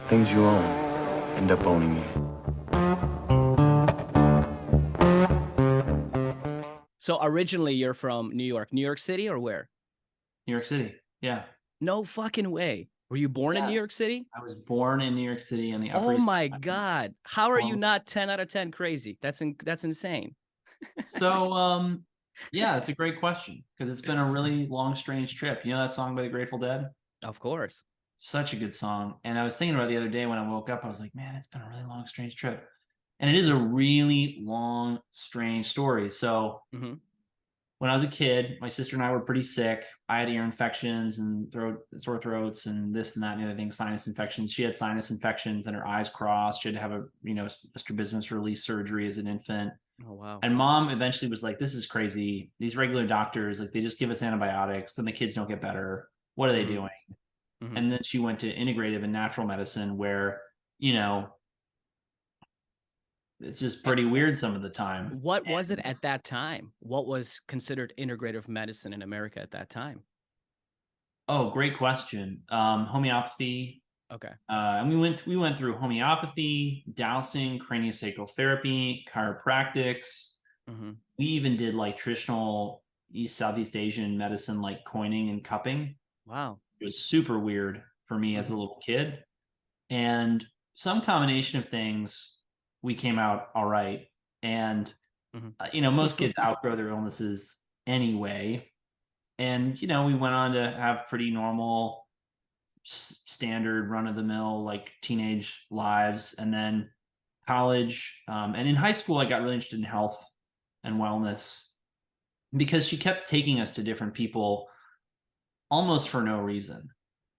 Things you own end up owning you. So originally you're from New York City or where? New York City. Yeah. No fucking way. Were you born in New York Yes. City? I was born in New York City on the Upper Oh East my Side. God. How are you Um, not 10 out of 10 crazy? That's insane. so, yeah, it's a great question because it's been a really long, strange trip. You know that song by the Grateful Dead? Of course. Such a good song. And I was thinking about it the other day when I woke up, I was like, man, it's been a really long, strange trip. And it is a really long, strange story. So, Hmm. when I was a kid, my sister and I were pretty sick. I had ear infections and sore throats and this and that and the other thing, sinus infections. She had sinus infections and her eyes crossed. She had to have a strabismus release surgery as an infant. Oh wow. And mom eventually was like, this is crazy. These regular doctors, like they just give us antibiotics, then the kids don't get better. What are they Hmm. doing? Hmm. And then she went to integrative and natural medicine where, you know, it's just pretty weird some of the time. What was it at that time? What was considered integrative medicine in America at that time? Oh, great question. Homeopathy. Okay. And we went through homeopathy, dowsing, craniosacral therapy, chiropractics. Hmm. We even did like traditional Southeast Asian medicine, like coining and cupping. Wow. It was super weird for me as a Hmm. little kid. And some combination of things, we came out all right. And, Hmm. most kids outgrow their illnesses anyway. And, we went on to have pretty normal standard run of the mill like teenage lives, and then college, and in high school I got really interested in health and wellness because she kept taking us to different people almost for no reason.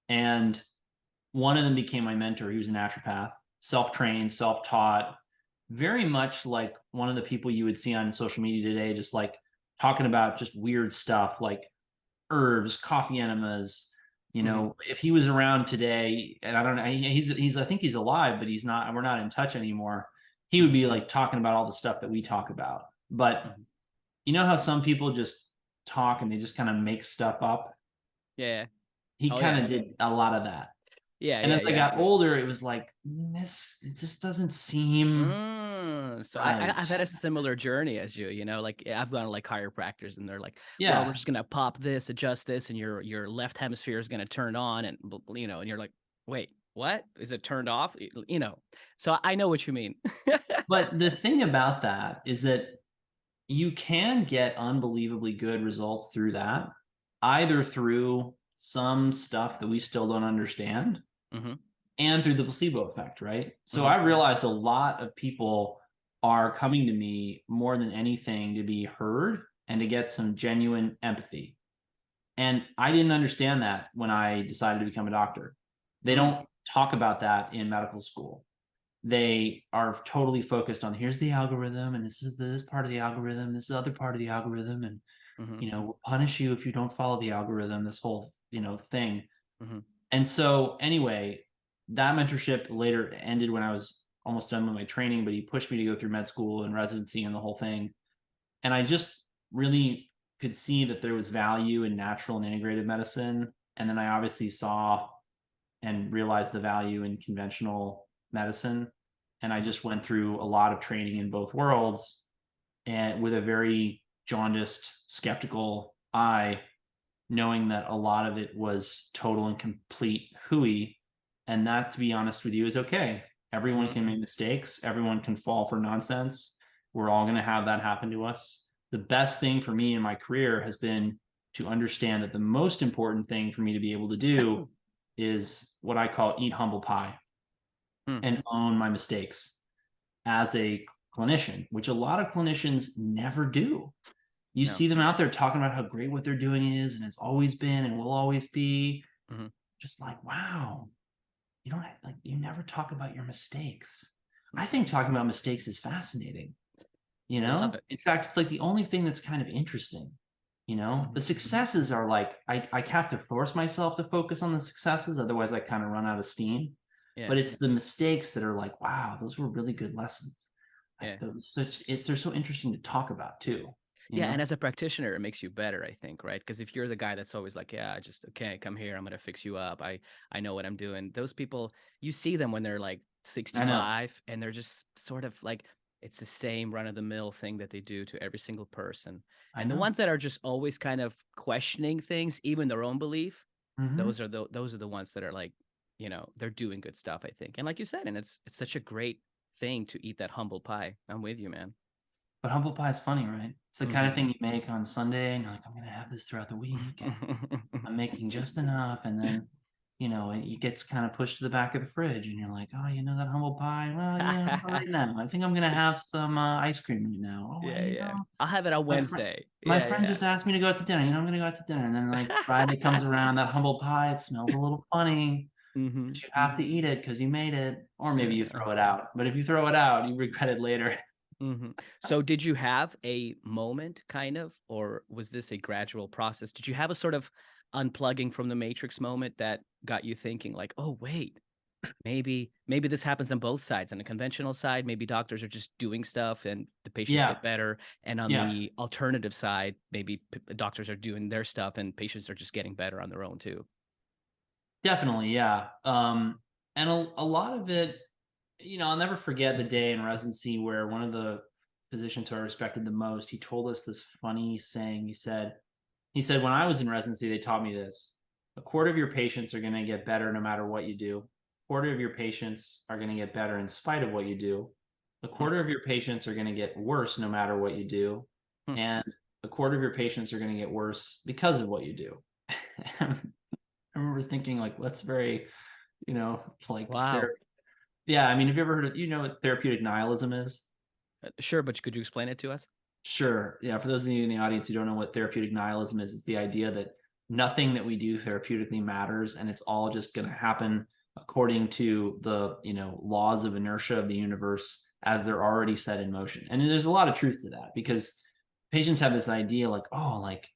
And one of them became my mentor. He was a naturopath, self-trained, self-taught, very much like one of the people you would see on social media today, just like talking about just weird stuff like herbs, coffee enemas. Hmm. If he was around today, and I don't know, he's I think he's alive, but he's not. We're not in touch anymore. He would Hmm. be like talking about all the stuff that we talk about. But Hmm. you know how some people just talk and they just kind of make stuff up. Yeah. He Oh kind yeah. of did a lot of that. Yeah. And Yeah. as I Yeah. got older, it was like this. It just doesn't seem So right. I've had a similar journey as you, like I've gone to like chiropractors and they're like, well, we're Yeah, just gonna pop this, adjust this, and your left hemisphere is gonna turn on, and and you're like, wait, what? Is it turned off? So I know what you mean. but the thing about that is that you can get unbelievably good results through that, either through some stuff that we still don't understand Hmm. and through the placebo effect, right? So Hmm. I realized a lot of people are coming to me more than anything to be heard and to get some genuine empathy. And I didn't understand that when I decided to become a doctor. They Hmm. don't talk about that in medical school. They are totally focused on here's the algorithm and this is this part of the algorithm, this is the other part of the algorithm, and Hmm. we'll punish you if you don't follow the algorithm, this whole thing. Hmm. And so anyway, that mentorship later ended when I was almost done with my training, but he pushed me to go through med school and residency and the whole thing. And I just really could see that there was value in natural and integrative medicine. And then I obviously saw and realized the value in conventional medicine. And I Hmm. just went through a lot of training in both worlds and with a very jaundiced, skeptical eye, knowing that a lot of it was total and complete hooey. And that, to be honest with you, is okay. Everyone Hmm. can make mistakes, everyone can fall for nonsense. We're all going to have that happen to us. The best thing for me in my career has been to understand that the most important thing for me to be able to do is what I call eat humble pie Hmm. and own my mistakes as a clinician, which a lot of clinicians never do. You No. see them out there talking about how great what they're doing is and has always been and will always be. Hmm. Just like, wow, you don't like you never talk about your mistakes. I think talking about mistakes is fascinating. I love it. In fact, it's like the only thing that's kind of interesting. The Hmm. successes are like I have to force myself to focus on the successes, otherwise I kind of run out of steam. Yeah. But it's the mistakes that are like, wow, those were really good lessons. Yeah. They're so interesting to talk about too. you know? And as a practitioner, it makes you better, I think, right? Because if you're the guy that's always like, yeah, just okay, come here, I'm gonna fix you up. I know what I'm doing. Those people, you see them when they're like I know. 65, and they're just sort of like it's the same run of the mill thing that they do to every single person. I And the know. ones that are just always kind of questioning things, even their own belief, Mhm. those are the ones that are like, they're doing good stuff, I think. And like you said, and it's such a great thing to eat that humble pie. I'm with you, man. But humble pie is funny, right? It's the kind of Hmm. thing you make on Sunday, and you're like, I'm gonna have this throughout the week, and I'm making just enough, and then, it gets kind of pushed to the back of the fridge, and you're like, oh, that humble pie. Well, not right now. I think I'm gonna have some ice cream right now. Oh, Yeah, and yeah. I'll have it on my friend, Wednesday. my Yeah, friend yeah. just asked me to go out to dinner. I'm gonna go out to dinner, and then like Friday comes around, that humble pie, it smells a little funny. Hmm. But you have to eat it because you made it, or maybe you Yeah. throw it out. But if you throw it out, you regret it later. Hmm. So did you have a moment kind of, or was this a gradual process? Did you have a sort of unplugging from the matrix moment that got you thinking like, oh, wait, maybe this happens on both sides. On the conventional side, maybe doctors are just doing stuff and the patients Yeah, get better. And on yeah. the alternative side, maybe doctors are doing their stuff and patients are just getting better on their own too. Definitely, yeah. And a lot of it, I'll never forget the day in residency where one of the physicians who I respected the most, he told us this funny saying. He said, when I was in residency, they taught me this. A quarter of your patients are going to get better no matter what you do. A quarter of your patients are going to get better in spite of what you do. A Hmm. quarter of your patients are going to get worse no matter what you do. Hmm. And a quarter of your patients are going to get worse because of what you do. I remember thinking like, that's very, like Wow. therapy. Yeah, I mean, have you ever heard of, what therapeutic nihilism is? Sure, but could you explain it to us? Sure. Yeah, for those of you in the audience who don't know what therapeutic nihilism is, it's the idea that nothing that we do therapeutically matters, and it's all just going to happen according to the, laws of inertia of the universe as they're already set in motion. And there's a lot of truth to that, because patients have this idea like, oh, like,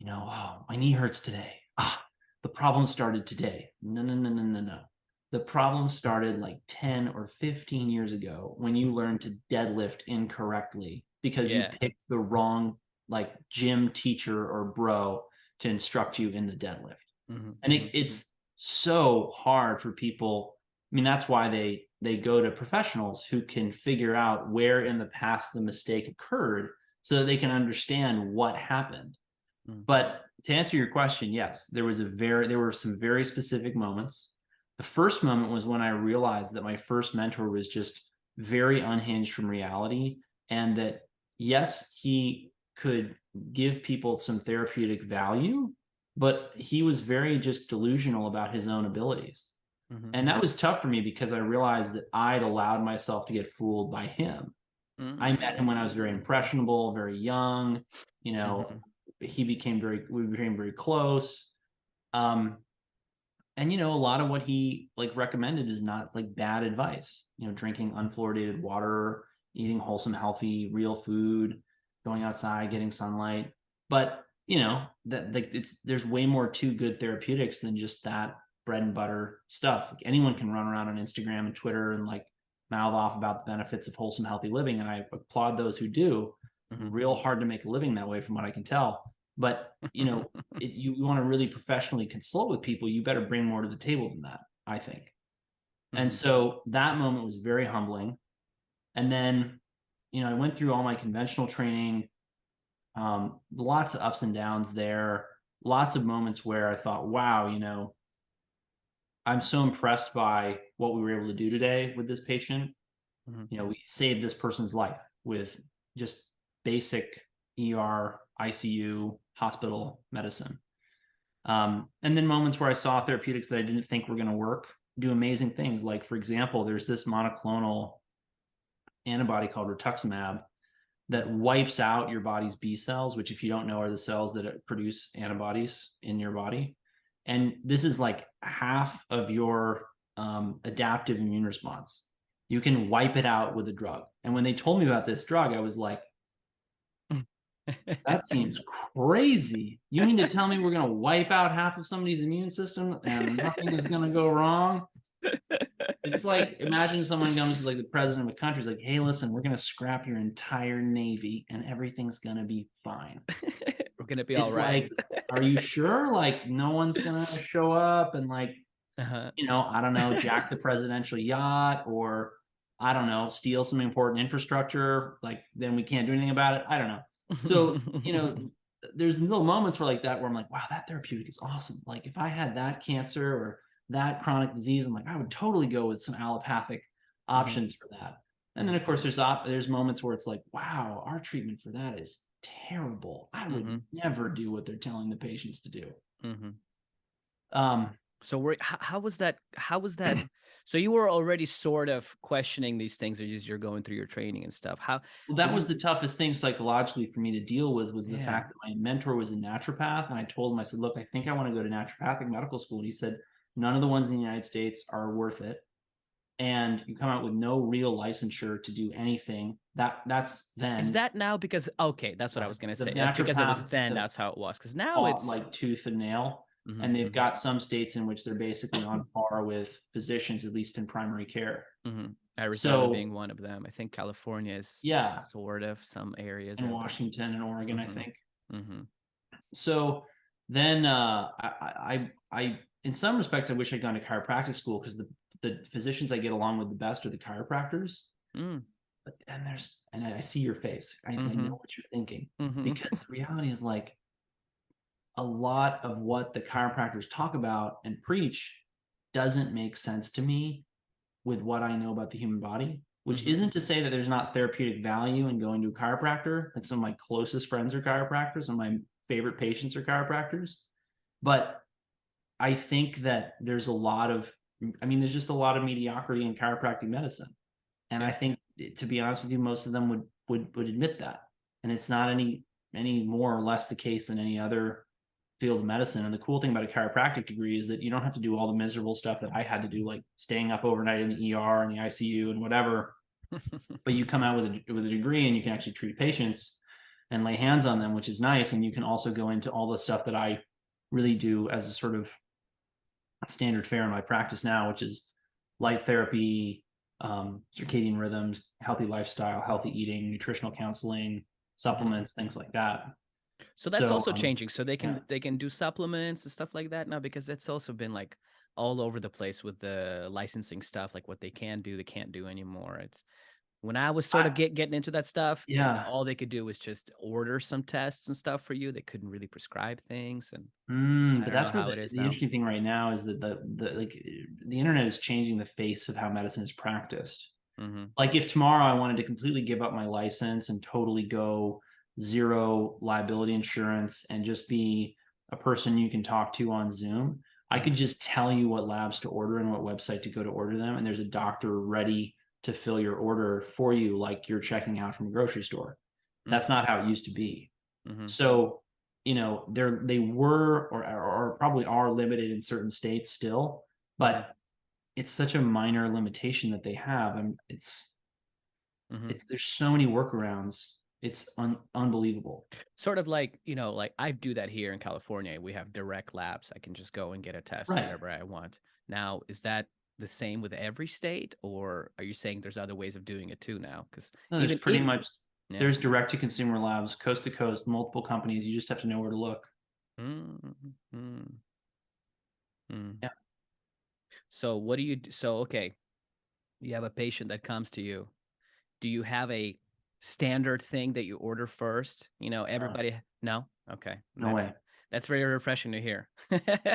oh, my knee hurts today. Ah, the problem started today. No, no, no, no, no, no. The problem started like 10 or 15 years ago when you learned to deadlift incorrectly because you Yeah. picked the wrong like gym teacher or bro to instruct you in the deadlift. Hmm. And Hmm. it's so hard for people. I mean, that's why they go to professionals who can figure out where in the past the mistake occurred so that they can understand what happened. Hmm. But to answer your question, yes, there were some very specific moments. The first moment was when I realized that my first mentor was just very unhinged from reality, and that yes, he could give people some therapeutic value, but he was very just delusional about his own abilities. Hmm. And that was tough for me because I realized that I'd allowed myself to get fooled by him. I met him when I was very impressionable, very young. You know, Hmm. we became very close. Um, and a lot of what he like recommended is not like bad advice. Drinking unfluoridated water, eating wholesome, healthy, real food, going outside, getting sunlight. But that like there's way more to good therapeutics than just that bread and butter stuff. Like anyone can run around on Instagram and Twitter and like mouth off about the benefits of wholesome, healthy living, and I applaud those who do. It's Hmm. real hard to make a living that way, from what I can tell. But you want to really professionally consult with people, you better bring more to the table than that, I think. And Hmm. so that moment was very humbling. And then, I went through all my conventional training, lots of ups and downs there, lots of moments where I thought, wow, I'm so impressed by what we were able to do today with this patient. Hmm. We saved this person's life with just basic ER, ICU, hospital medicine. And then moments where I saw therapeutics that I didn't think were going to work do amazing things. Like, for example, there's this monoclonal antibody called rituximab that wipes out your body's B cells, which, if you don't know, are the cells that produce antibodies in your body. And this is like half of your adaptive immune response. You can wipe it out with a drug. And when they told me about this drug, I was like, that seems crazy. You mean to tell me we're going to wipe out half of somebody's immune system and nothing is going to go wrong? It's like, imagine someone comes to like the president of a country is like, hey, listen, we're going to scrap your entire Navy and everything's going to be fine. We're gonna be all It's right. like, are you sure? Like, no one's going to show up and like, Uh-huh. I don't know, jack the presidential yacht or I don't know, steal some important infrastructure. Like, then we can't do anything about it. I don't know. So, there's little moments where like that where I'm like, wow, that therapeutic is awesome. Like, if I had that cancer or that chronic disease, I'm like, I would totally go with some allopathic options for that. And then of course there's moments where it's like, wow, our treatment for that is terrible. I would never do what they're telling the patients to do. So how was that? How was that? So you were already sort of questioning these things as you're going through your training and stuff. How? Well, that was the toughest thing psychologically for me to deal with was the Yeah. fact that my mentor was a naturopath. And I told him, I said, look, I think I want to go to naturopathic medical school. And he said, none of the ones in the United States are worth it. And you come out with no real licensure to do anything. That's then. Is that now? Because, okay, that's what I was going to The say. That's because it was naturopaths then, have that's how it was. Because now it's like tooth and nail. And they've got some states in which they're basically on par with physicians, at least in primary care. Arizona being one of them. I think California is Yeah. sort of some areas. In Washington and Oregon, I think. Mm-hmm. So then I in some respects, I wish I'd gone to chiropractic school because the physicians I get along with the best are the chiropractors. But, and I see your face. I know what you're thinking. Because the reality is like a lot of what the chiropractors talk about and preach doesn't make sense to me with what I know about the human body, which isn't to say that there's not therapeutic value in going to a chiropractor. Like some of my closest friends are chiropractors, some of my favorite patients are chiropractors. But I think that there's there's just a lot of mediocrity in chiropractic medicine. And I think, to be honest with you, most of them would admit that. And it's not any more or less the case than any other field of medicine. And the cool thing about a chiropractic degree is that you don't have to do all the miserable stuff that I had to do, like staying up overnight in the ER and the ICU and whatever. But you come out with a degree and you can actually treat patients and lay hands on them, which is nice. And you can also go into all the stuff that I really do as a sort of standard fare in my practice now, which is light therapy, circadian rhythms, healthy lifestyle, healthy eating, nutritional counseling, supplements, things like that. So that's also changing. So they can do supplements and stuff like that now, because that's also been like all over the place with the licensing stuff, like what they can do, they can't do anymore. It's when I was sort of getting into that stuff, all they could do was just order some tests and stuff for you. They couldn't really prescribe things. And but that's where the interesting thing right now is that the internet is changing the face of how medicine is practiced. Like if tomorrow I wanted to completely give up my license and totally go zero liability insurance and just be a person you can talk to on Zoom, I could just tell you what labs to order and what website to go to order them. And there's a doctor ready to fill your order for you, like you're checking out from a grocery store. That's not how it used to be. So, they were or probably are limited in certain states still, but it's such a minor limitation that they have. And it's there's so many workarounds. It's unbelievable. Sort of like, like I do that here in California. We have direct labs. I can just go and get a test whenever I want. Now, is that the same with every state, or are you saying there's other ways of doing it too now? Because there's direct to consumer labs, coast to coast, multiple companies. You just have to know where to look. Yeah. So what do you do? So, okay, you have a patient that comes to you. Do you have a standard thing that you order first? Everybody. No. Okay. No way. That's very refreshing to hear.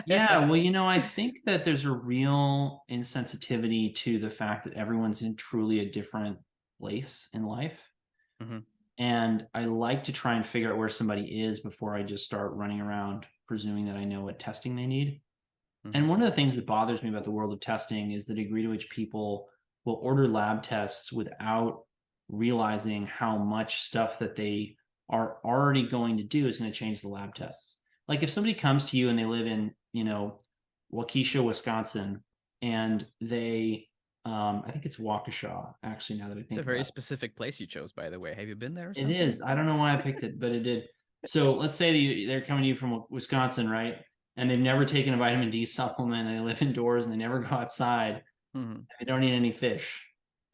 Yeah. Well, I think that there's a real insensitivity to the fact that everyone's in truly a different place in life. And I like to try and figure out where somebody is before I just start running around presuming that I know what testing they need. And one of the things that bothers me about the world of testing is the degree to which people will order lab tests without realizing how much stuff that they are already going to do is going to change the lab tests. Like if somebody comes to you and they live in, Waukesha, Wisconsin, and they, I think it's Waukesha, actually, now that I think it's a very specific place you chose, by the way. Have you been there? It is. I don't know why I picked it, but it did. So let's say they're coming to you from Wisconsin, right? And they've never taken a vitamin D supplement, and they live indoors and they never go outside. They don't eat any fish.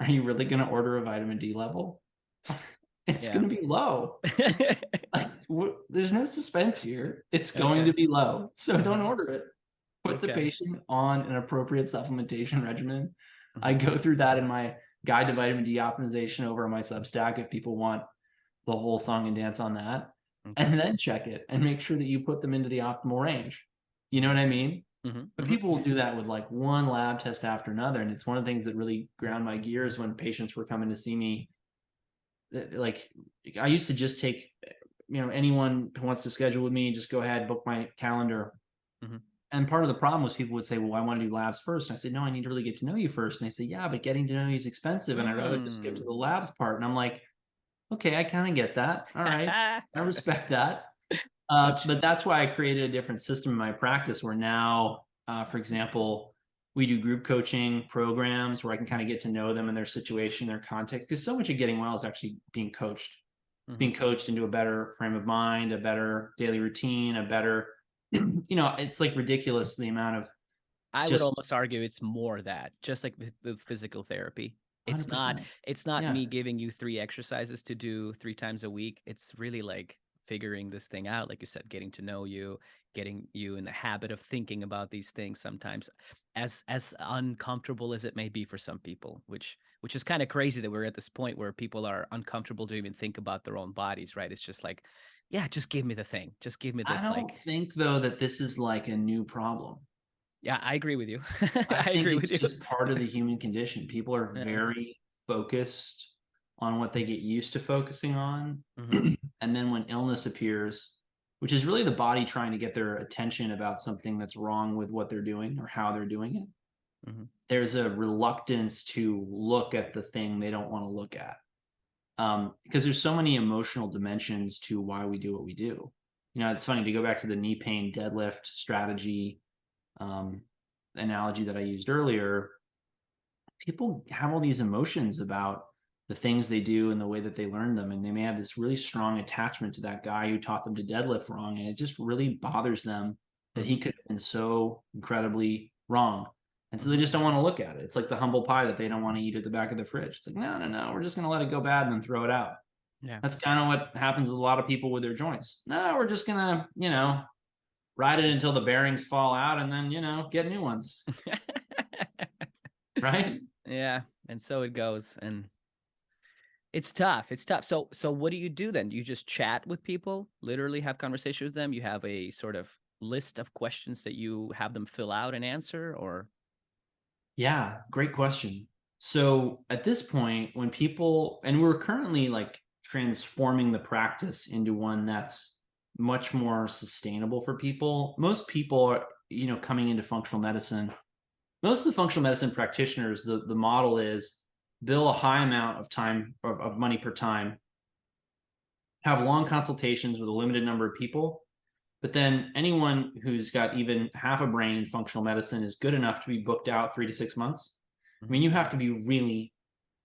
Are you really going to order a vitamin D level? It's Yeah. going to be low. Like, there's no suspense here. It's going Okay. to be low. So don't order it. Put the Okay. patient on an appropriate supplementation regimen. I Mhm. go through that in my guide to vitamin D optimization over on my Substack if people want the whole song and dance on that. Okay. And then check it and make sure that you put them into the optimal range. You know what I mean? But people will do that with like one lab test after another. And it's one of the things that really ground my gears when patients were coming to see me. Like, I used to just take, anyone who wants to schedule with me, just go ahead, book my calendar. Mhm. And part of the problem was people would say, well, I want to do labs first. And I said, no, I need to really get to know you first. And they say, yeah, but getting to know you is expensive. And I'd rather just skip to the labs part. And I'm like, okay, I kind of get that. All right. I respect that. But that's why I created a different system in my practice where now, for example, we do group coaching programs where I can kind of get to know them and their situation, their context, because so much of getting well is actually being coached. It's being coached into a better frame of mind, a better daily routine, a better, it's like ridiculous the amount of I would just almost argue it's more that, just like with physical therapy. It's not 100%. it's not Yeah. me giving you 3 exercises to do 3 times a week. It's really like figuring this thing out, like you said, getting to know you, getting you in the habit of thinking about these things sometimes, as uncomfortable as it may be for some people, which is kind of crazy that we're at this point where people are uncomfortable to even think about their own bodies, right? It's just like, yeah, just give me the thing. Just give me I this, don't like, think though that this is like a new problem. yeah, I agree with you. I I think agree with it's you. just part of the human condition. People are Yeah. very focused on what they get used to focusing on. Mhm. And then when illness appears, which is really the body trying to get their attention about something that's wrong with what they're doing or how they're doing it, Mhm. there's a reluctance to look at the thing they don't want to look at. Because there's so many emotional dimensions to why we do what we do. It's funny to go back to the knee pain deadlift strategy um, analogy that I used earlier. People have all these emotions about the things they do and the way that they learn them, and they may have this really strong attachment to that guy who taught them to deadlift wrong, and it just really bothers them that he Mhm. could have been so incredibly wrong. And so they Mhm. just don't want to look at it. It's like the humble pie that they don't want to eat at the back of the fridge. It's like, no, no, no, we're just going to let it go bad and then throw it out. Yeah. That's kind of what happens with a lot of people with their joints. No, we're just going to, ride it until the bearings fall out and then, get new ones. Right? Yeah, and so it goes, and it's tough. It's tough. So what do you do then? Do you just chat with people, literally have conversations with them? You have a sort of list of questions that you have them fill out and answer, or? Yeah, great question. So at this point, when people, and we're currently like transforming the practice into one that's much more sustainable for people. Most people are, coming into functional medicine, most of the functional medicine practitioners, the model is bill a high amount of time of money per time, have long consultations with a limited number of people. But then anyone who's got even half a brain in functional medicine is good enough to be booked out 3 to 6 months. I mean, Mhm. you have to be really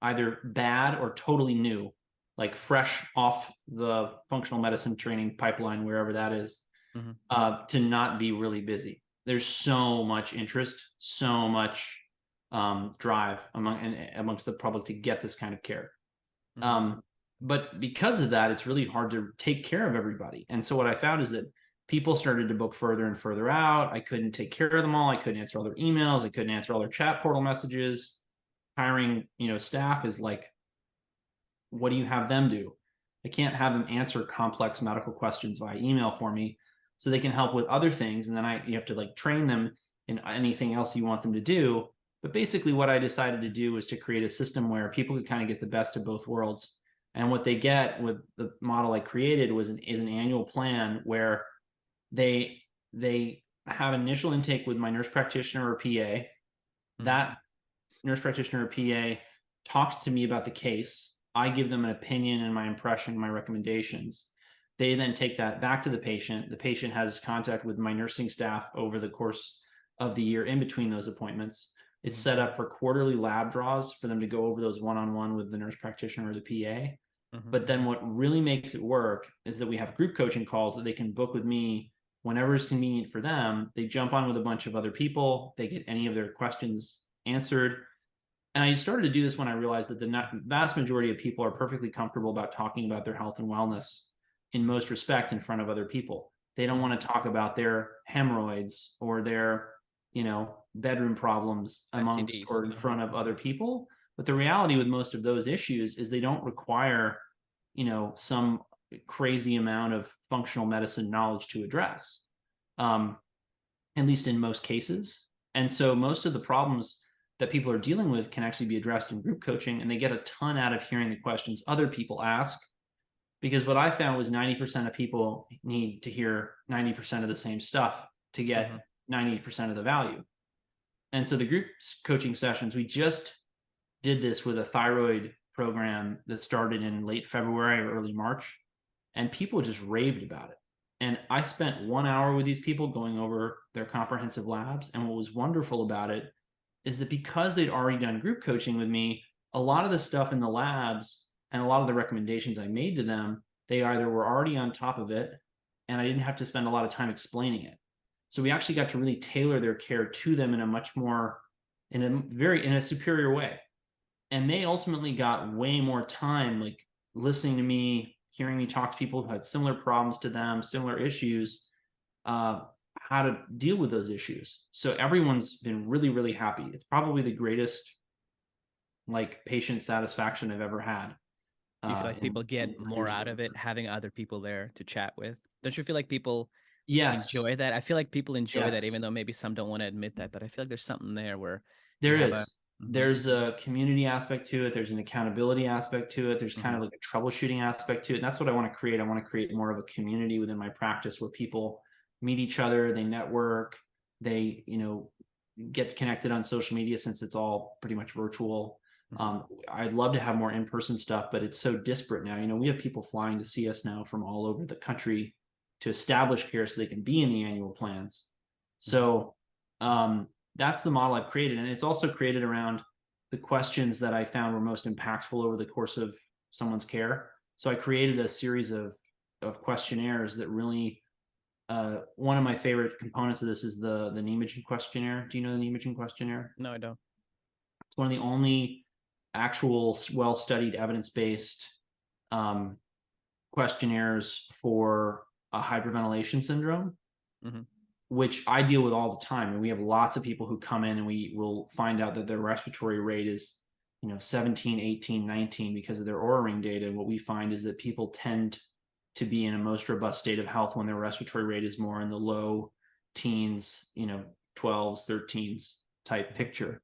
either bad or totally new, like fresh off the functional medicine training pipeline, wherever that is, Mhm. to not be really busy. There's so much interest, so much drive amongst the public to get this kind of care. Mhm. Um, but because of that, it's really hard to take care of everybody. And so what I found is that people started to book further and further out. I couldn't take care of them all. I couldn't answer all their emails. I couldn't answer all their chat portal messages. Hiring, staff is like, what do you have them do? I can't have them answer complex medical questions via email for me so they can help with other things. And then you have to like train them in anything else you want them to do. But basically what I decided to do was to create a system where people could kind of get the best of both worlds. And what they get with the model I created is an annual plan where they have initial intake with my nurse practitioner or PA. Mhm. That nurse practitioner or PA talks to me about the case. I give them an opinion and my impression, my recommendations. They then take that back to the patient. The patient has contact with my nursing staff over the course of the year in between those appointments. It's Mhm. set up for quarterly lab draws for them to go over those one-on-one with the nurse practitioner or the PA. Mhm. But then what really makes it work is that we have group coaching calls that they can book with me whenever is convenient for them. They jump on with a bunch of other people. They get any of their questions answered. And I started to do this when I realized that the vast majority of people are perfectly comfortable about talking about their health and wellness in most respect in front of other people. They don't want to talk about their hemorrhoids or their, bedroom problems amongst STDs. or in front of other people. But the reality with most of those issues is they don't require, some crazy amount of functional medicine knowledge to address, at least in most cases. And so most of the problems that people are dealing with can actually be addressed in group coaching, and they get a ton out of hearing the questions other people ask. Because what I found was 90% of people need to hear 90% of the same stuff to get 90% of the value. And so the group coaching sessions, we just did this with a thyroid program that started in late February or early March, and people just raved about it. And I spent 1 hour with these people going over their comprehensive labs. And what was wonderful about it is that because they'd already done group coaching with me, a lot of the stuff in the labs and a lot of the recommendations I made to them, they either were already on top of it, and I didn't have to spend a lot of time explaining it. So we actually got to really tailor their care to them in a superior way. And they ultimately got way more time, like listening to me, hearing me talk to people who had similar problems to them, similar issues, how to deal with those issues. So everyone's been really, really happy. It's probably the greatest patient satisfaction I've ever had. Do you feel like people get more out of it having other people there to chat with? Don't you feel like people enjoy that? I feel like people enjoy that, even though maybe some don't want to admit that. But I feel like there's something there where there is. There's a community aspect to it. There's an accountability aspect to it. There's kind of like a troubleshooting aspect to it. And that's what I want to create. I want to create more of a community within my practice where people meet each other, they network, they, get connected on social media, since it's all pretty much virtual. I'd love to have more in-person stuff, but it's so disparate now. We have people flying to see us now from all over the country to establish care so they can be in the annual plans. So that's the model I've created. And it's also created around the questions that I found were most impactful over the course of someone's care. So I created a series of questionnaires that really, one of my favorite components of this is the Nematogen questionnaire. Do you know the Nematogen questionnaire? No, I don't. It's one of the only actual well-studied evidence-based questionnaires for a hyperventilation syndrome, which I deal with all the time. And we have lots of people who come in and we will find out that their respiratory rate is, 17, 18, 19 because of their Oura Ring data. And what we find is that people tend to be in a most robust state of health when their respiratory rate is more in the low teens, 12s, 13s type picture.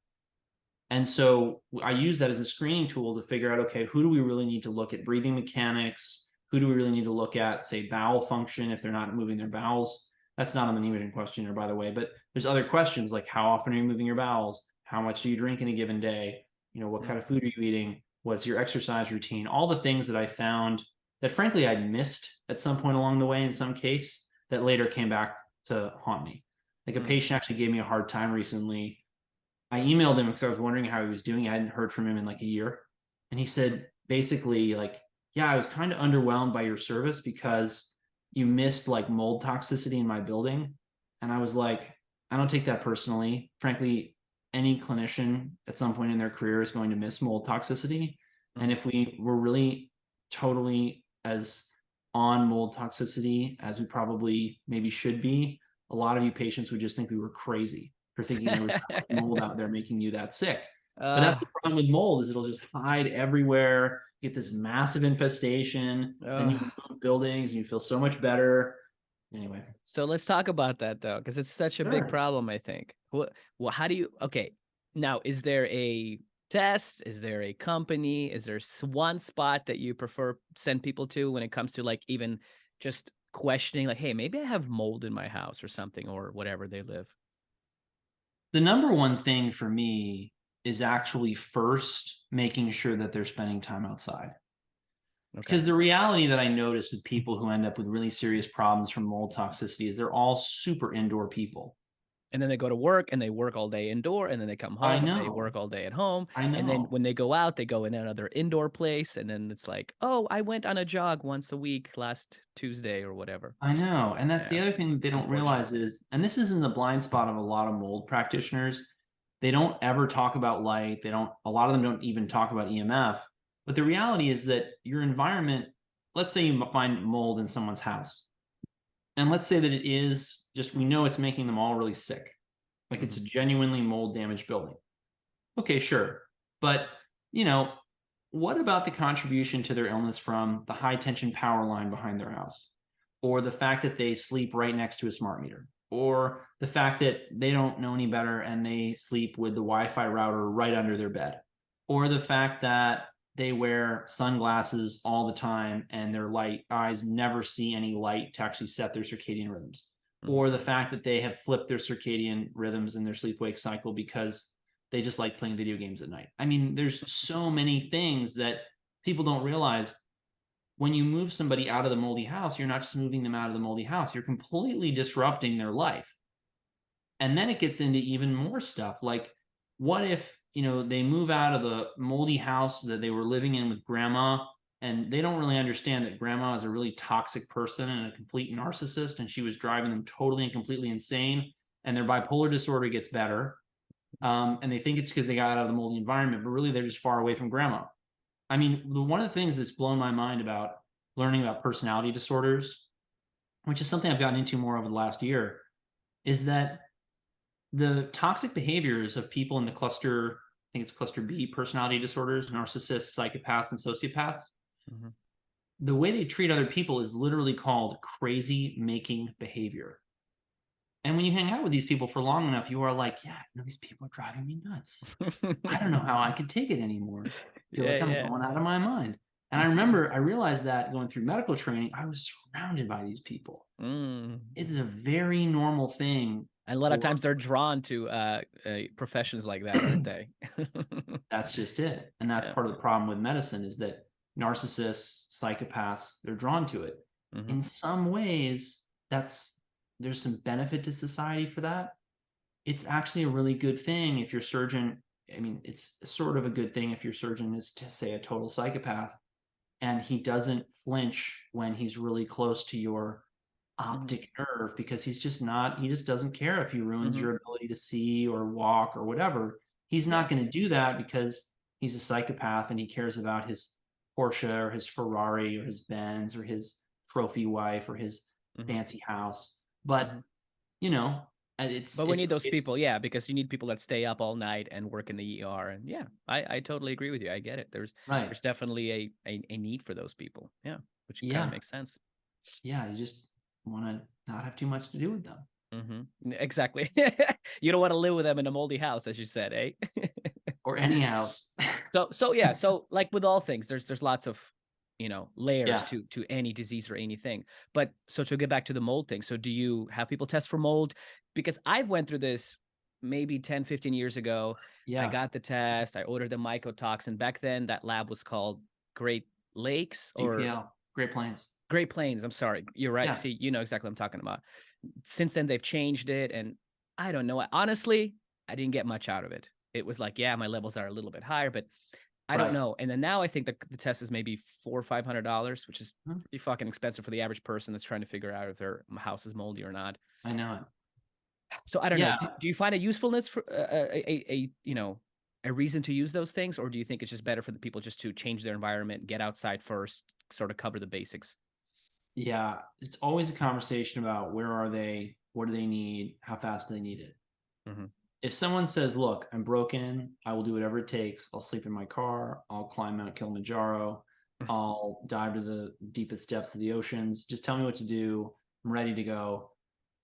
And so I use that as a screening tool to figure out, okay, who do we really need to look at breathing mechanics? Who do we really need to look at, say, bowel function if they're not moving their bowels? That's not on the Nematogen questionnaire, by the way, but there's other questions like how often are you moving your bowels? How much do you drink in a given day? What kind of food are you eating? What's your exercise routine? All the things that I found that frankly I'd missed at some point along the way in some case that later came back to haunt me. Like a patient actually gave me a hard time recently. I emailed him because I was wondering how he was doing. I hadn't heard from him in like a year. And he said basically yeah, I was kind of underwhelmed by your service because you missed like mold toxicity in my building. And I was like, I don't take that personally. Frankly, any clinician at some point in their career is going to miss mold toxicity. And if we were really totally as on mold toxicity as we probably maybe should be, a lot of you patients would just think we were crazy for thinking there was mold out there making you that sick. But that's the problem with mold, is it'll just hide everywhere, get this massive infestation, and you move buildings and you feel so much better. Anyway. So let's talk about that though, because it's such a big problem, I think. Well, how do you, okay, now is there a test? Is there a company? Is there one spot that you prefer send people to when it comes to like even just questioning like, hey, maybe I have mold in my house or something, or whatever they live? The number one thing for me is actually first making sure that they're spending time outside. Because the reality that I noticed with people who end up with really serious problems from mold toxicity is they're all super indoor people. And then they go to work and they work all day indoor, and then they come home and they work all day at home. And then when they go out, they go in another indoor place. And then it's like, oh, I went on a jog once a week last Tuesday or whatever. I know. And that's the other thing that they don't realize is, and this is in the blind spot of a lot of mold practitioners, They don't ever talk about light. A lot of them don't even talk about EMF. But the reality is that your environment, let's say you find mold in someone's house. And let's say that it is just, we know it's making them all really sick. Like it's a genuinely mold damaged building. Okay, sure. But, what about the contribution to their illness from the high tension power line behind their house? Or the fact that they sleep right next to a smart meter? Or the fact that they don't know any better and they sleep with the Wi-Fi router right under their bed? Or the fact that they wear sunglasses all the time and their eyes never see any light to actually set their circadian rhythms? Or the fact that they have flipped their circadian rhythms in their sleep-wake cycle because they just like playing video games at night. I mean, there's so many things that people don't realize. When you move somebody out of the moldy house, you're not just moving them out of the moldy house, you're completely disrupting their life. And then it gets into even more stuff. Like, what if, they move out of the moldy house that they were living in with grandma, and they don't really understand that grandma is a really toxic person and a complete narcissist, and she was driving them totally and completely insane, and their bipolar disorder gets better. And they think it's because they got out of the moldy environment, but really they're just far away from grandma. I mean, one of the things that's blown my mind about learning about personality disorders, which is something I've gotten into more over the last year, is that the toxic behaviors of people in the cluster, I think it's cluster B personality disorders, narcissists, psychopaths, and sociopaths, the way they treat other people is literally called crazy making behavior. And when you hang out with these people for long enough, you are like, yeah, these people are driving me nuts. I don't know how I could take it anymore. I feel like I'm going out of my mind. And I realized that going through medical training, I was surrounded by these people. It is a very normal thing. And a lot of times they're drawn to professions like that, aren't they? That's just it. And that's part of the problem with medicine, is that narcissists, psychopaths, they're drawn to it. In some ways, there's some benefit to society for that. It's actually a really good thing if your surgeon, it's sort of a good thing if your surgeon is, to say, a total psychopath, and he doesn't flinch when he's really close to your optic nerve, because he just doesn't care if he ruins your ability to see or walk or whatever. He's not going to do that because he's a psychopath and he cares about his Porsche or his Ferrari or his Benz or his trophy wife or his fancy house. But but we need those people, because you need people that stay up all night and work in the ER. And I totally agree with you. I get it. There's definitely a need for those people. Which kind of makes sense. You just want to not have too much to do with them. Exactly. You don't want to live with them in a moldy house, as you said, eh? Or any house. So like with all things, there's lots of layers to any disease or anything. But so to get back to the mold thing, so do you have people test for mold? Because I've went through this maybe 10, 15 years ago. I got the test. I ordered the mycotoxin. Back then, that lab was called Great Lakes or Great Plains. Great Plains. I'm sorry. You're right. Yeah. See, you know exactly what I'm talking about. Since then, they've changed it. And I don't know. Honestly, I didn't get much out of it. It was like, my levels are a little bit higher, but I don't know. And then now I think the test is maybe $400 or $500, which is pretty fucking expensive for the average person that's trying to figure out if their house is moldy or not. I know it. So I don't know. Do you find a usefulness for a reason to use those things, or do you think it's just better for the people just to change their environment, get outside first, sort of cover the basics? Yeah, it's always a conversation about where are they, what do they need, how fast do they need it. If someone says, look, I'm broken, I will do whatever it takes. I'll sleep in my car. I'll climb Mount Kilimanjaro. I'll dive to the deepest depths of the oceans. Just tell me what to do. I'm ready to go.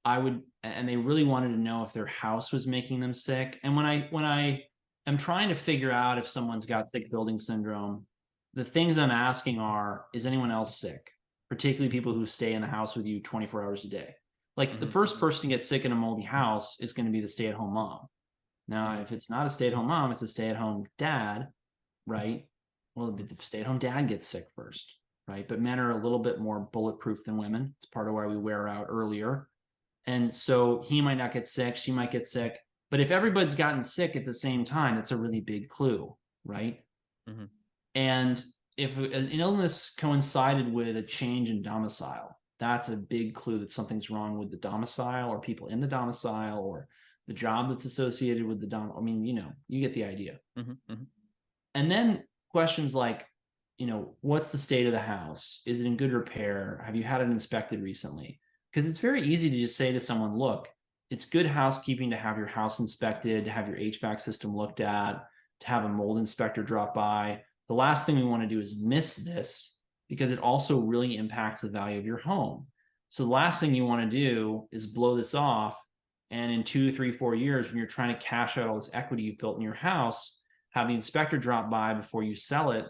And they really wanted to know if their house was making them sick. And when I am trying to figure out if someone's got sick building syndrome, the things I'm asking are, is anyone else sick? Particularly people who stay in the house with you 24 hours a day. Like the first person to get sick in a moldy house is going to be the stay-at-home mom. Now, if it's not a stay-at-home mom, it's a stay-at-home dad, right? Well, the stay-at-home dad gets sick first, right? But men are a little bit more bulletproof than women. It's part of why we wear out earlier. And so he might not get sick, she might get sick. But if everybody's gotten sick at the same time, that's a really big clue, right? And if an illness coincided with a change in domicile, that's a big clue that something's wrong with the domicile or people in the domicile, or the job that's associated with the dom. I mean, you get the idea. Mm-hmm, mm-hmm. And then questions like, what's the state of the house? Is it in good repair? Have you had it inspected recently? Because it's very easy to just say to someone, look, it's good housekeeping to have your house inspected, to have your HVAC system looked at, to have a mold inspector drop by. The last thing we want to do is miss this, because it also really impacts the value of your home. So the last thing you want to do is blow this off. And in 2, 3, 4 years, when you're trying to cash out all this equity you've built in your house, have the inspector drop by before you sell it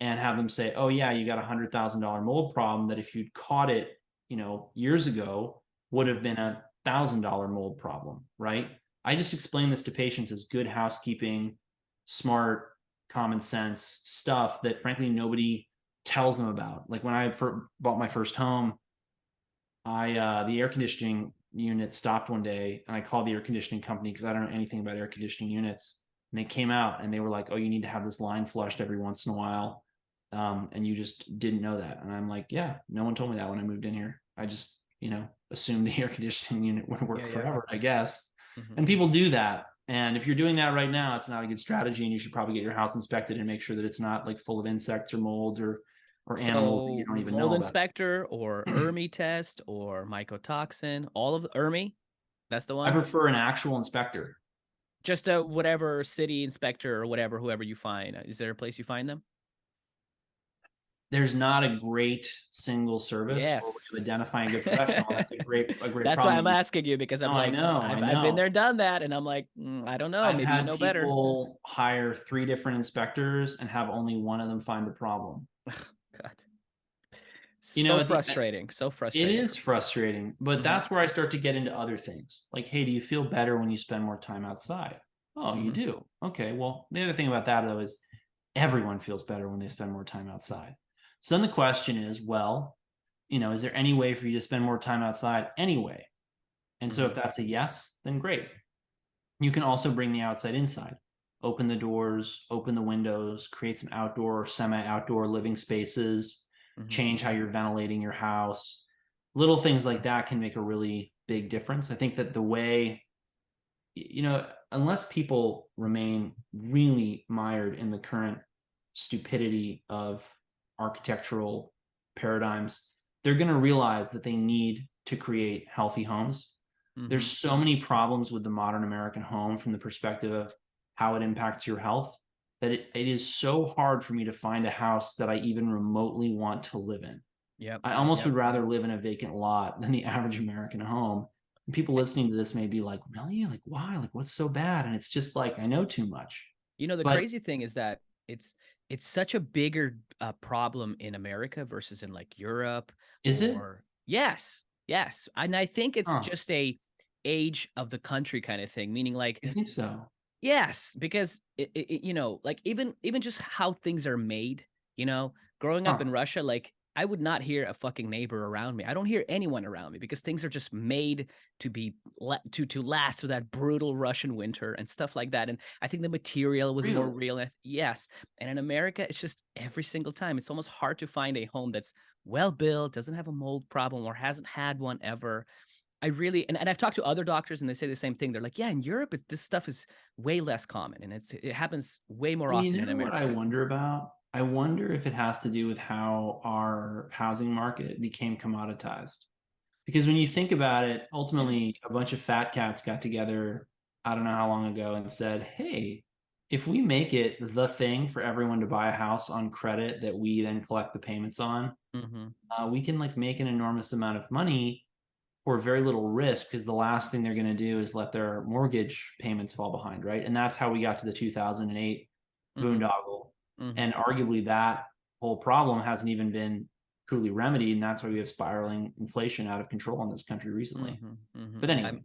and have them say, oh yeah, you got a $100,000 mold problem that if you'd caught it, years ago would have been $1,000 mold problem, right? I just explain this to patients as good housekeeping, smart, common sense stuff that frankly nobody tells them about. Like when I bought my first home, the air conditioning unit stopped one day, and I called the air conditioning company because I don't know anything about air conditioning units. And they came out and they were like, oh, you need to have this line flushed every once in a while. And you just didn't know that. And I'm like, yeah, no one told me that when I moved in here. I just, assumed the air conditioning unit would work forever, I guess. Mm-hmm. And people do that. And if you're doing that right now, it's not a good strategy. And you should probably get your house inspected and make sure that it's not like full of insects or molds or animals that you don't even know mold about. inspector or ERMI test or mycotoxin, all of the ERMI. That's the one. I prefer an actual inspector. Just a whatever city inspector or whatever, whoever you find. Is there a place you find them? There's not a great single service Yes. for way of identifying a good professional. That's a great That's problem. why I'm asking you, because I'm like, I've been there, done that, and I'm like, I don't know. Maybe you know better. People hire 3 different inspectors and have only one of them find the problem. God. So frustrating. It is frustrating, but that's where I start to get into other things. Like, hey, do you feel better when you spend more time outside? Oh, you do. Okay. Well, the other thing about that though is everyone feels better when they spend more time outside. So then the question is, well, is there any way for you to spend more time outside anyway? And so if that's a yes, then great. You can also bring the outside inside. Open the doors, open the windows, create some outdoor or semi-outdoor living spaces, change how you're ventilating your house. Little things like that can make a really big difference. I think that the way, unless people remain really mired in the current stupidity of architectural paradigms, they're going to realize that they need to create healthy homes. There's so many problems with the modern American home from the perspective of how it impacts your health that it is so hard for me to find a house that I even remotely want to live in. I almost would rather live in a vacant lot than the average American home. And people listening to this may be like, really? Like, why? Like, what's so bad? And it's just like, I know too much. The crazy thing is that it's such a bigger problem in America versus in like Europe. Is it? Yes. And I think it's just a age of the country kind of thing, meaning like, I think so. Yes, because like even just how things are made, growing up in Russia, like I would not hear a fucking neighbor around me. I don't hear anyone around me because things are just made to be to last through that brutal Russian winter and stuff like that. And I think the material was more real. Yes. And in America, it's just every single time, it's almost hard to find a home that's well built, doesn't have a mold problem, or hasn't had one ever. I really, and I've talked to other doctors and they say the same thing. They're like, yeah, in Europe, this stuff is way less common and it happens way more often in America. What I wonder about? I wonder if it has to do with how our housing market became commoditized. Because when you think about it, ultimately a bunch of fat cats got together, I don't know how long ago, and said, hey, if we make it the thing for everyone to buy a house on credit that we then collect the payments on, we can like make an enormous amount of money for very little risk, because the last thing they're going to do is let their mortgage payments fall behind, right? And that's how we got to the 2008 boondoggle. And arguably that whole problem hasn't even been truly remedied, and that's why we have spiraling inflation out of control in this country recently. But anyway,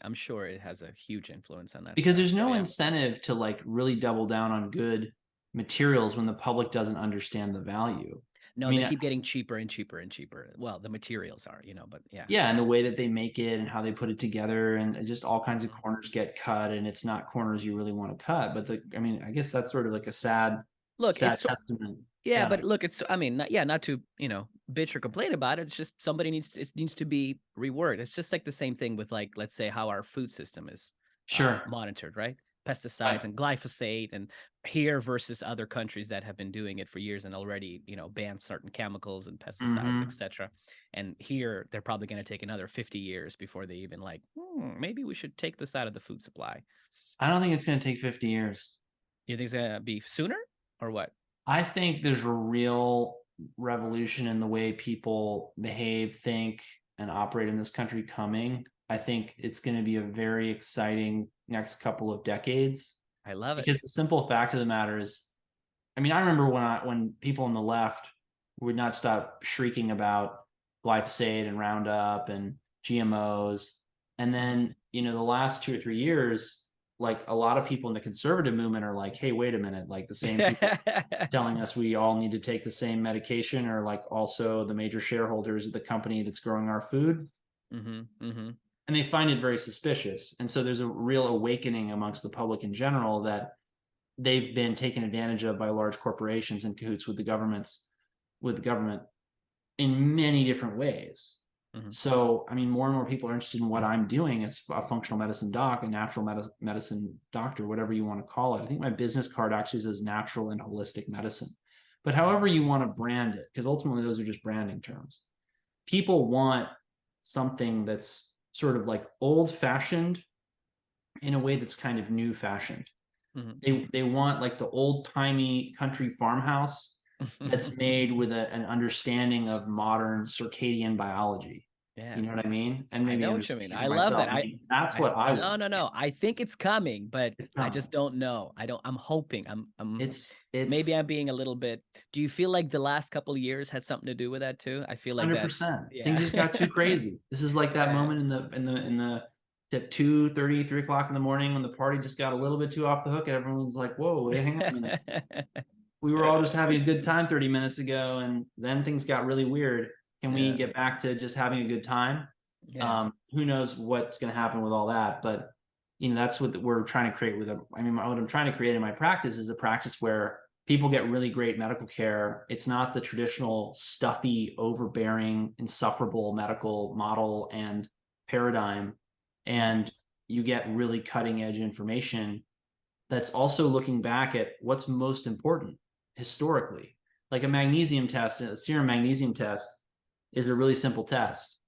I'm sure it has a huge influence on that. Because there's no incentive to like really double down on good materials when the public doesn't understand the value. No, they keep getting cheaper and cheaper and cheaper. Well, the materials are, but yeah. Yeah, and the way that they make it and how they put it together, and just all kinds of corners get cut, and it's not corners you really want to cut. But I guess that's sort of like a sad testament. Yeah, but look, it's, not to, bitch or complain about it. It's just somebody it needs to be reworked. It's just like the same thing with, like, let's say how our food system is Sure. monitored, right? Pesticides Right. and glyphosate, and here versus other countries that have been doing it for years and already, banned certain chemicals and pesticides, Mhm. etc. And here they're probably going to take another 50 years before they even like, maybe we should take this out of the food supply. I don't think it's going to take 50 years. You think it's going to be sooner or what? I think there's a real revolution in the way people behave, think, and operate in this country coming. I think it's going to be a very exciting next couple of decades. I love it. Because the simple fact of the matter is, I mean, I remember when people on the left would not stop shrieking about glyphosate and Roundup and GMOs. And then, the last 2 or 3 years, like a lot of people in the conservative movement are like, hey, wait a minute, like the same people telling us we all need to take the same medication are like also the major shareholders of the company that's growing our food. And they find it very suspicious. And so there's a real awakening amongst the public in general that they've been taken advantage of by large corporations in cahoots with the government in many different ways. So, I mean, more and more people are interested in what I'm doing as a functional medicine doc, a natural medicine doctor, whatever you want to call it. I think my business card actually says natural and holistic medicine, but however you want to brand it, because ultimately those are just branding terms. People want something that's sort of like old fashioned in a way that's kind of new fashioned. They want like the old timey country farmhouse that's made with an understanding of modern circadian biology. Yeah. You know what I mean? And I maybe know I'm what just you mean. speaking I for love myself. that. I mean, that's what I want. No. I think it's coming, but It's I coming. just don't know. I'm hoping. I'm It's maybe I'm being a little bit. Do you feel like the last couple of years had something to do with that too? I feel like that. 100%. Yeah. Things just got too crazy. This is like that Yeah. moment in the at 2:30, 3 o'clock in the morning when the party just got a little bit too off the hook and everyone's like, whoa, wait, hang on a minute. We were all just having a good time 30 minutes ago, and then things got really weird. Can we get back to just having a good time? Yeah. Who knows what's going to happen with all that, but that's what we're trying to create what I'm trying to create in my practice is a practice where people get really great medical care. It's not the traditional stuffy, overbearing, insufferable medical model and paradigm, and you get really cutting edge information that's also looking back at what's most important historically. Like a magnesium test, a serum magnesium test is a really simple test.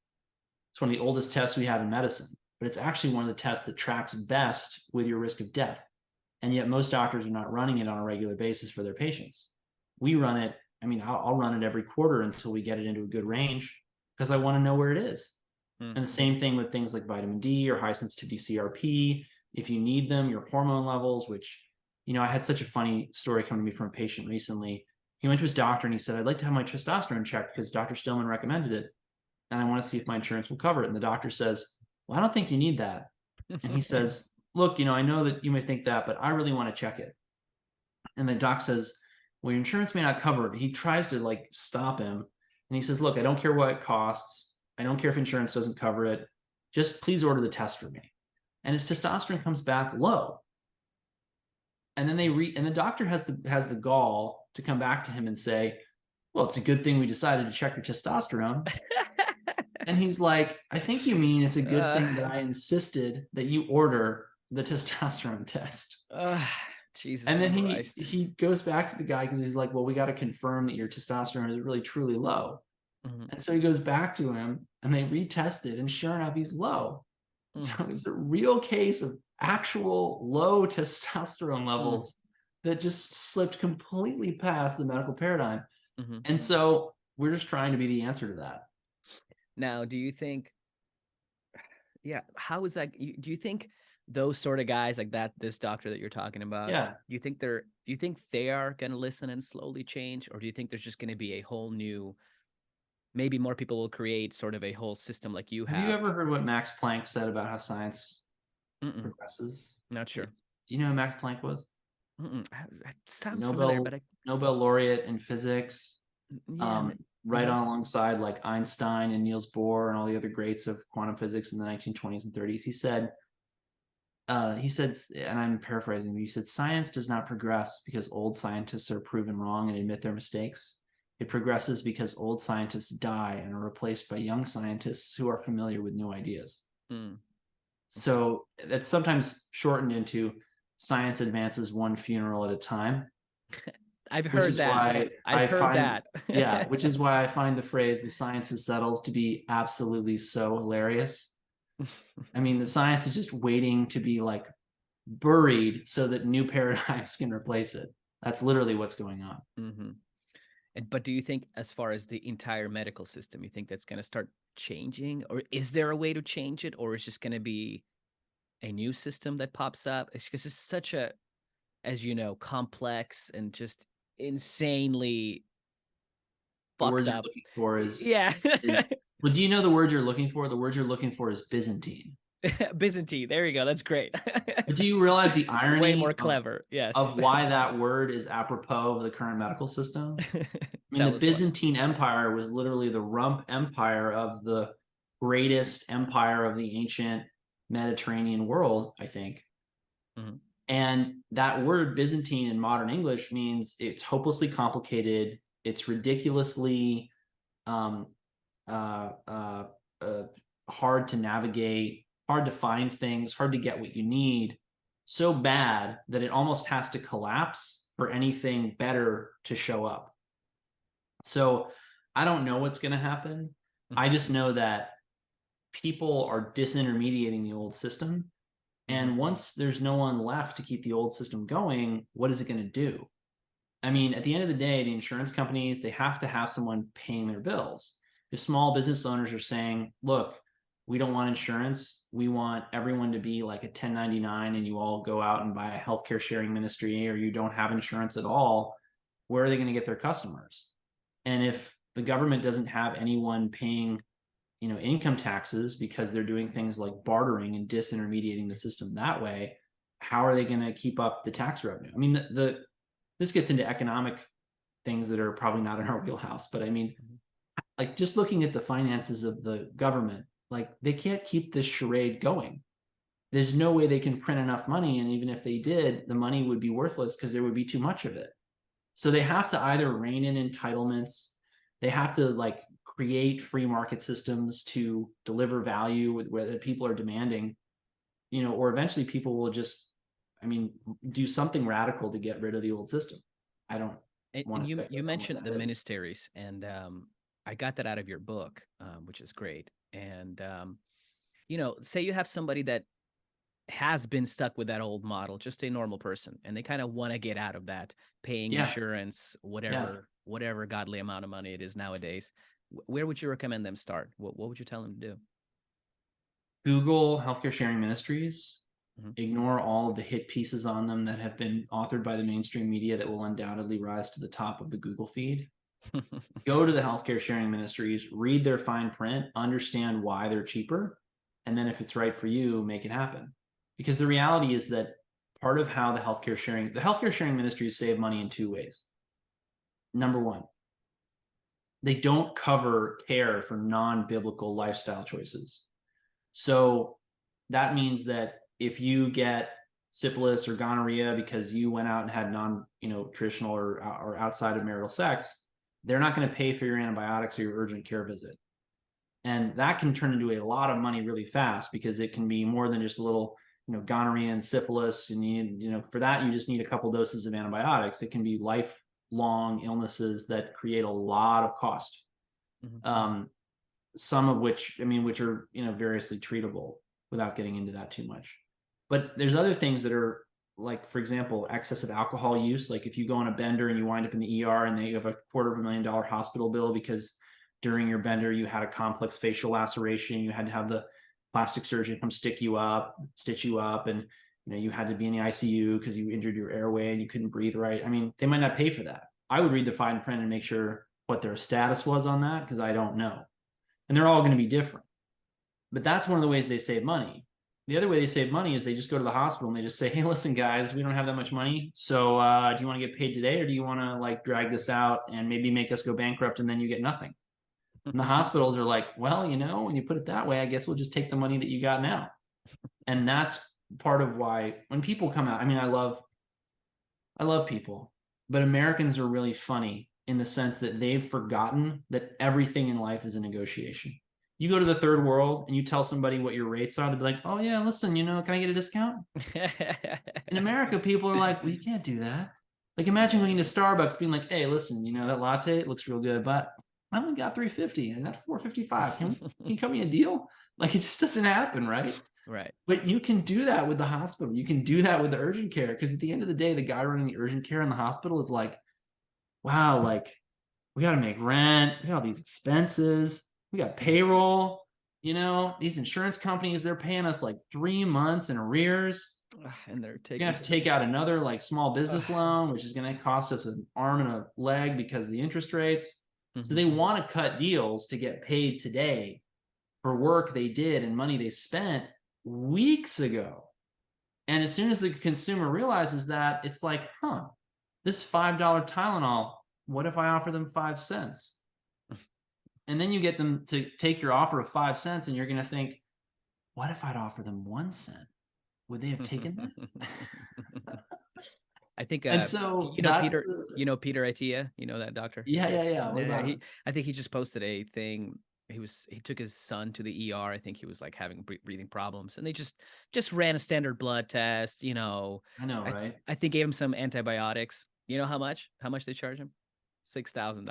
It's one of the oldest tests we have in medicine, but it's actually one of the tests that tracks best with your risk of death. And yet most doctors are not running it on a regular basis for their patients. We run it, I'll run it every quarter until we get it into a good range because I want to know where it is. And the same thing with things like vitamin D or high sensitivity CRP. If you need them, your hormone levels, which, I had such a funny story come to me from a patient recently. He went to his doctor and he said, I'd like to have my testosterone checked because Dr. Stillman recommended it. And I want to see if my insurance will cover it. And the doctor says, well, I don't think you need that. And he says, look, I know that you may think that, but I really want to check it. And the doc says, well, your insurance may not cover it. He tries to like stop him. And he says, look, I don't care what it costs. I don't care if insurance doesn't cover it. Just please order the test for me. And his testosterone comes back low. And then and the doctor has the gall to come back to him and say, well, it's a good thing we decided to check your testosterone. And he's like, I think you mean it's a good thing that I insisted that you order the testosterone test. Jesus and then Christ. he goes back to the guy because he's like, well, we got to confirm that your testosterone is really truly low. And so he goes back to him and they retest it, and sure enough, he's low. So it's a real case of actual low testosterone levels that just slipped completely past the medical paradigm. And so we're just trying to be the answer to that. Now, do you think, how is that? Do you think those sort of guys like that, this doctor that you're talking about, do you think they are going to listen and slowly change? Or do you think there's just going to be a whole new, maybe more people will create sort of a whole system like you have? Have you ever heard what Max Planck said about how science progresses? Not sure. You know who Max Planck was? It sounds familiar, but Nobel laureate in physics. Right on alongside like Einstein and Niels Bohr and all the other greats of quantum physics in the 1920s and 30s. He said, and I'm paraphrasing, he said, science does not progress because old scientists are proven wrong and admit their mistakes. It progresses because old scientists die and are replaced by young scientists who are familiar with new ideas. Mm. So that's sometimes shortened into science advances one funeral at a time. I've Which heard is that. why I've I heard find, that. yeah, which is why I find the phrase "the sciences settles" to be absolutely so hilarious. I mean, the science is just waiting to be like buried so that new paradigms can replace it. That's literally what's going on. Mm-hmm. But do you think, as far as the entire medical system, you think that's going to start changing, or is there a way to change it, or is just going to be a new system that pops up? It's because it's such a, as you know, complex and just insanely The word fucked you're up. looking for Yeah. is well, do you know the word you're looking for? The word you're looking for is Byzantine. Byzantine. There you go. That's great. But do you realize the Way more irony clever. Yes. of why that word is apropos of the current medical system? I mean, the Tell us why. Byzantine Empire was literally the rump empire of the greatest empire of the ancient Mediterranean world, I think. Mhm. And that word Byzantine in modern English means it's hopelessly complicated, it's ridiculously um, uh, uh, uh, hard to navigate, hard to find things, hard to get what you need, so bad that it almost has to collapse for anything better to show up. So I don't know what's going to happen. I just know that people are disintermediating the old system. And once there's no one left to keep the old system going, what is it going to do? I mean, at the end of the day, the insurance companies, they have to have someone paying their bills. If small business owners are saying, look, we don't want insurance, we want everyone to be like a 1099 and you all go out and buy a healthcare sharing ministry, or you don't have insurance at all, where are they going to get their customers? And if the government doesn't have anyone paying, income taxes because they're doing things like bartering and disintermediating the system that way, how are they going to keep up the tax revenue? I mean, this gets into economic things that are probably not in our wheelhouse, but I mean, like just looking at the finances of the government, like they can't keep this charade going. There's no way they can print enough money, and even if they did, the money would be worthless because there would be too much of it. So they have to either rein in entitlements, they have to like create free market systems to deliver value with where people are demanding, or eventually people will just, do something radical to get rid of the old system. I don't want And to you speculate on what mentioned that the is. ministaries, and I got that out of your book, which is great. And say you have somebody that has been stuck with that old model, just a normal person, and they kind of want to get out of that, paying Yeah. insurance, whatever godly amount of money it is nowadays. Where would you recommend them start? What would you tell them to do? Google healthcare sharing ministries. Mhm. Ignore all of the hit pieces on them that have been authored by the mainstream media that will undoubtedly rise to the top of the Google feed. Go to the healthcare sharing ministries, read their fine print, understand why they're cheaper, and then if it's right for you, make it happen. Because the reality is that part of how the healthcare sharing ministries save money in two ways. Number one, they don't cover care for non-biblical lifestyle choices. So that means that if you get syphilis or gonorrhea because you went out and had traditional or outside of marital sex, they're not going to pay for your antibiotics or your urgent care visit. And that can turn into a lot of money really fast because it can be more than just a little, gonorrhea and syphilis. And for that, you just need a couple doses of antibiotics. It can be lifelong illnesses that create a lot of cost. Mhm. Some of which are variously treatable without getting into that too much. But there's other things that are, like, for example, excessive alcohol use. Like if you go on a bender and you wind up in the ER and they have a $250,000 hospital bill because during your bender you had a complex facial laceration, you had to have the plastic surgeon come stitch you up, and you had to be in the ICU because you injured your airway and you couldn't breathe right. I mean, they might not pay for that. I would read the fine print and make sure what their status was on that, because I don't know. And they're all going to be different. But that's one of the ways they save money. The other way they save money is they just go to the hospital and they just say, hey, listen, guys, we don't have that much money. So do you want to get paid today, or do you want to like drag this out and maybe make us go bankrupt and then you get nothing? And the hospitals are like, well, when you put it that way, I guess we'll just take the money that you got now. And that's part of why when people come out, I love people, but Americans are really funny in the sense that they've forgotten that everything in life is a negotiation. You go to the third world and you tell somebody what your rates are, they'll be like, oh yeah, listen, can I get a discount? In America, people are like, well, you can't do that. Like, imagine going to Starbucks being like, hey, listen, that latte, it looks real good, but I only got $3.50 and that's $4.55. Can you cut me a deal? Like, it just doesn't happen, right? Right. But you can do that with the hospital. You can do that with the urgent care, because at the end of the day, the guy running the urgent care in the hospital is like, wow, like, we got to make rent. We got all these expenses. We got payroll. These insurance companies, they're paying us like 3 months in arrears. And they're You're taking gonna have to take out another like small business loan, which is going to cost us an arm and a leg because of the interest rates. So they want to cut deals to get paid today for work they did and money they spent weeks ago. And as soon as the consumer realizes that, it's like, this $5 Tylenol, what if I offer them 5 cents? And then you get them to take your offer of 5 cents, and you're going to think, what if I'd offer them 1 cent? Would they have taken that? I think, and so Peter, Peter Attia, that doctor. Yeah. What about him? I think he just posted a thing. He took his son to the ER. I think he was like having breathing problems, and they just ran a standard blood test. I know, right? I think gave him some antibiotics. You know how much they charge him? $6,000.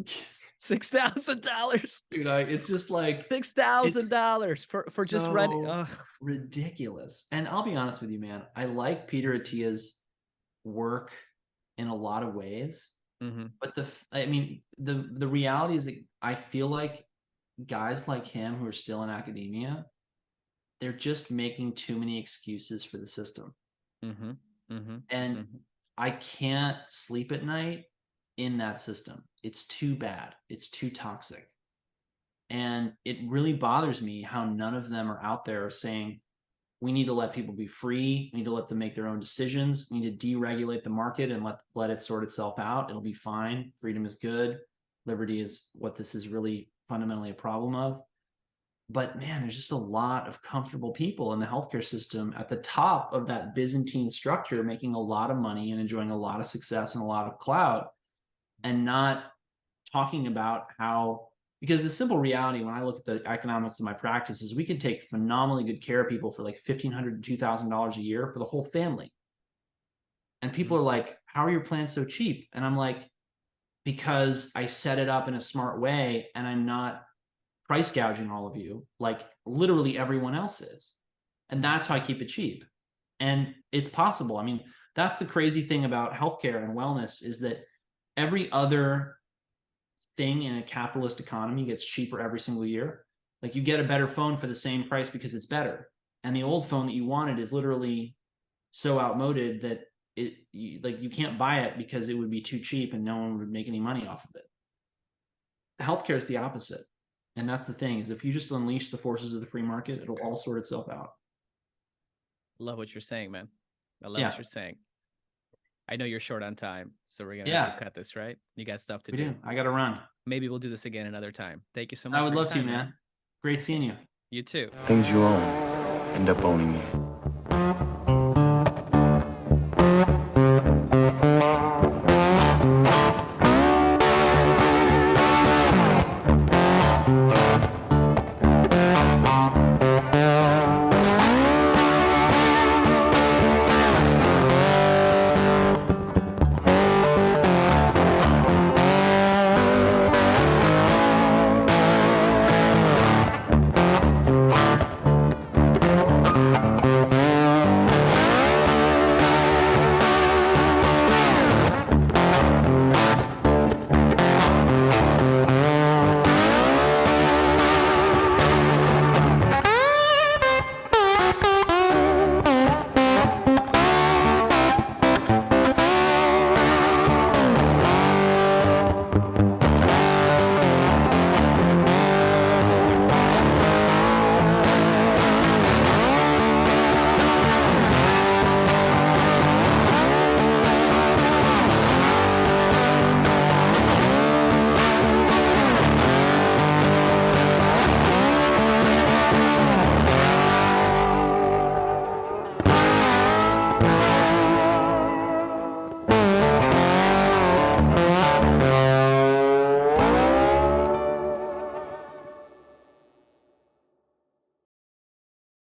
$6,000, dude. It's just like $6,000 for just running. Ugh. Ridiculous. And I'll be honest with you, man. I like Peter Attia's work in a lot of ways, but the reality is that I feel like guys like him who are still in academia, they're just making too many excuses for the system. And I can't sleep at night in that system. It's too bad. It's too toxic. And it really bothers me how none of them are out there saying, we need to let people be free. We need to let them make their own decisions. We need to deregulate the market and let it sort itself out. It'll be fine. Freedom is good. Liberty is what this is really fundamentally a problem of. But man, there's just a lot of comfortable people in the healthcare system at the top of that Byzantine structure, making a lot of money and enjoying a lot of success and a lot of clout, and not talking about how, because the simple reality when I look at the economics of my practice is we can take phenomenally good care of people for like $1,500 to $2,000 a year for the whole family. And people are like, how are your plans so cheap? And I'm like, because I set it up in a smart way and I'm not price gouging all of you like literally everyone else is. And that's how I keep it cheap. And it's possible. I mean, that's the crazy thing about healthcare and wellness, is that every other thing in a capitalist economy gets cheaper every single year. Like, you get a better phone for the same price because it's better. And the old phone that you wanted is literally so outmoded that you can't buy it because it would be too cheap and no one would make any money off of it. Healthcare is the opposite. And that's the thing, is if you just unleash the forces of the free market, it'll all sort itself out. Love what you're saying, man. I love what you're saying. I know you're short on time, so we're gonna have to cut this, right? You got stuff to do. I gotta run. Maybe we'll do this again another time. Thank you so much. I would love to, man. Great seeing you. You too. Things you own end up owning you.